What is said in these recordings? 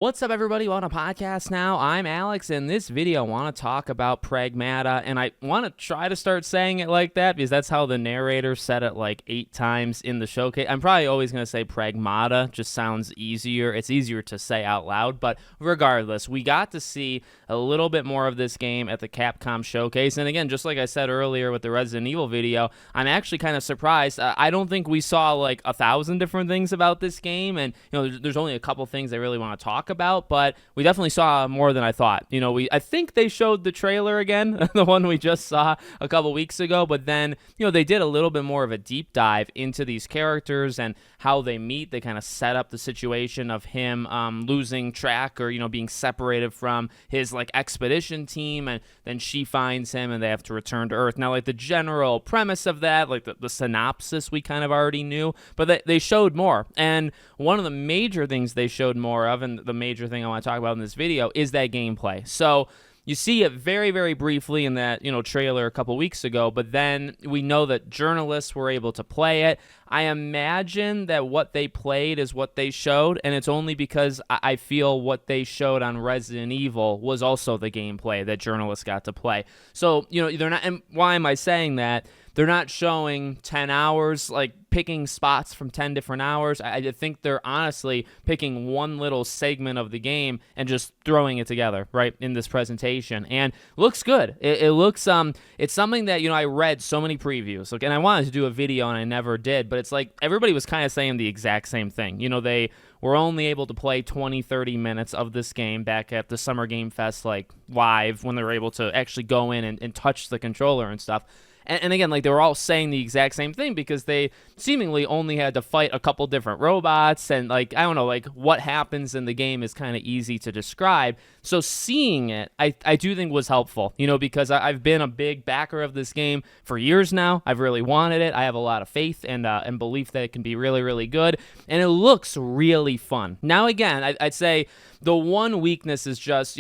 What's up, everybody? Welcome to podcast now. I'm Alex. In this video, I want to talk about Pragmata, and I want to try to start saying it like that because that's how the narrator said it like 8 times in the showcase. I'm probably always going to say Pragmata, just sounds easier. It's easier to say out loud, but regardless, we got to see a little bit more of this game at the Capcom showcase, and again, just like I said earlier with the Resident Evil video, I'm actually kind of surprised. I don't think we saw like 1,000 different things about this game, and there's only a couple things I really want to talk about, but we definitely saw more than I thought. I think they showed the trailer again, the one we just saw a couple weeks ago, but then, they did a little bit more of a deep dive into these characters and how they meet. They kind of set up the situation of him losing track or, being separated from his like expedition team, and then she finds him and they have to return to Earth. Now, like the general premise of that, like the synopsis we kind of already knew, but they showed more. And one of the major things they showed more of, and the major thing I want to talk about in this video, is that gameplay. So you see it very, very briefly in that, trailer a couple weeks ago, but then we know that journalists were able to play it. I imagine that what they played is what they showed, and it's only because I feel what they showed on Resident Evil was also the gameplay that journalists got to play. So, they're not, and why am I saying that? They're not showing 10 hours, like picking spots from 10 different hours. I think they're honestly picking one little segment of the game and just throwing it together right in this presentation. And looks good. It looks, it's something that, I read so many previews. And I wanted to do a video and I never did, but it's like everybody was kind of saying the exact same thing. They were only able to play 20, 30 minutes of this game back at the Summer Game Fest, like live, when they were able to actually go in and touch the controller and stuff. And again, like they were all saying the exact same thing because they seemingly only had to fight a couple different robots, and like, I don't know, like what happens in the game is kind of easy to describe. So seeing it, I do think was helpful, because I've been a big backer of this game for years now. I've really wanted it. I have a lot of faith and belief that it can be really, really good, and it looks really fun. Now, again, I'd say the one weakness is just,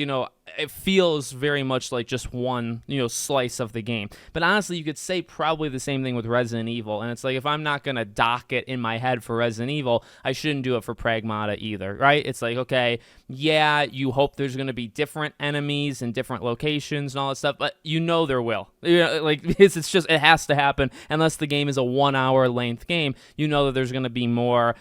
it feels very much like just one, slice of the game. But honestly, you could say probably the same thing with Resident Evil. And it's like, if I'm not going to dock it in my head for Resident Evil, I shouldn't do it for Pragmata either, right? It's like, okay, yeah, you hope there's going to be different enemies and different locations and all that stuff, but there will. It's just, it has to happen. Unless the game is a 1 hour length game, that there's going to be more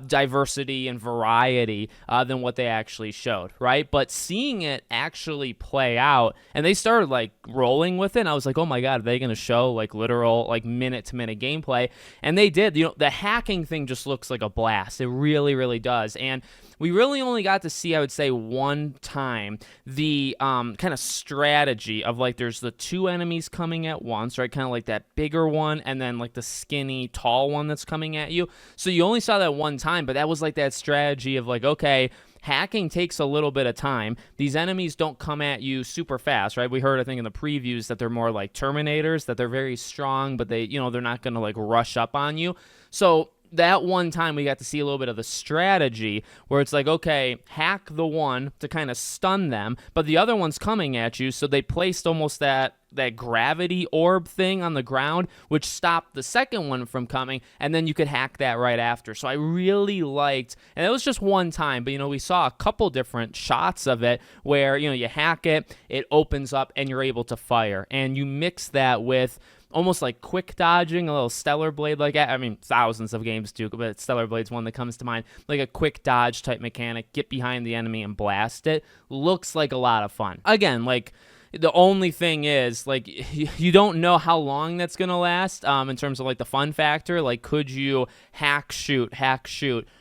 diversity and variety than what they actually showed, right? But seeing it actually play out, and they started like rolling with it, and I was like, oh my god, are they going to show like literal like minute to minute gameplay? And they did. The hacking thing just looks like a blast. It really, really does. And we really only got to see, I would say, one time the kind of strategy of like there's the two enemies coming at once, right? Kind of like that bigger one and then like the skinny, tall one that's coming at you. So you only saw that one time, but that was like that strategy of like, okay, hacking takes a little bit of time. These enemies don't come at you super fast, right? We heard, I think, in the previews that they're more like Terminators, that they're very strong, but they, they're not going to like rush up on you. So that one time we got to see a little bit of the strategy where it's like, okay, hack the one to kind of stun them, but the other one's coming at you, so they placed almost that gravity orb thing on the ground, which stopped the second one from coming, and then you could hack that right after. So I really liked, and it was just one time, but we saw a couple different shots of it where, you hack it, it opens up, and you're able to fire, and you mix that with almost like quick dodging, a little Stellar Blade like that. I mean, thousands of games do, but Stellar Blade's one that comes to mind. Like a quick dodge type mechanic, get behind the enemy and blast it. Looks like a lot of fun. Again, like, the only thing is, like, you don't know how long that's going to last in terms of, like, the fun factor. Like, could you hack shoot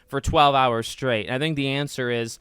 for 12 hours straight? And I think the answer is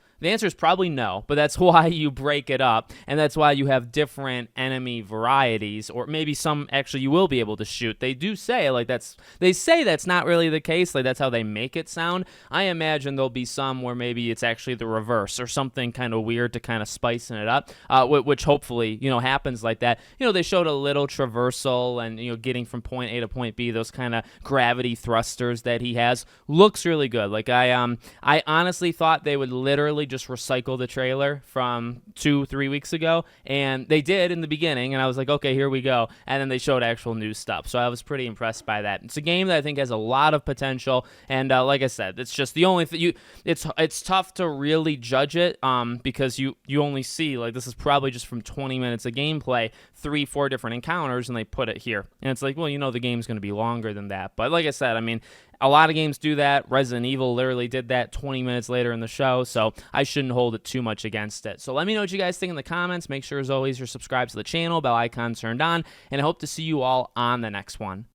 probably no, but that's why you break it up, and that's why you have different enemy varieties, or maybe some actually you will be able to shoot. They do say, like, they say that's not really the case, like that's how they make it sound. I imagine there'll be some where maybe it's actually the reverse or something kind of weird to kind of spicing it up, which hopefully, happens like that. They showed a little traversal and, getting from point A to point B, those kind of gravity thrusters that he has. Looks really good. Like, I honestly thought they would literally just recycle the trailer from 2-3 weeks ago, and they did in the beginning, and I was like, okay, here we go. And then they showed actual new stuff, so I was pretty impressed by that. It's a game that I think has a lot of potential, and like I said, it's just the only thing it's tough to really judge it because you only see, like, this is probably just from 20 minutes of gameplay, 3-4 different encounters, and they put it here. And it's like, well, the game's going to be longer than that. But like I said, I mean, a lot of games do that. Resident Evil literally did that 20 minutes later in the show, so I shouldn't hold it too much against it. So let me know what you guys think in the comments. Make sure, as always, you're subscribed to the channel, bell icon turned on, and I hope to see you all on the next one.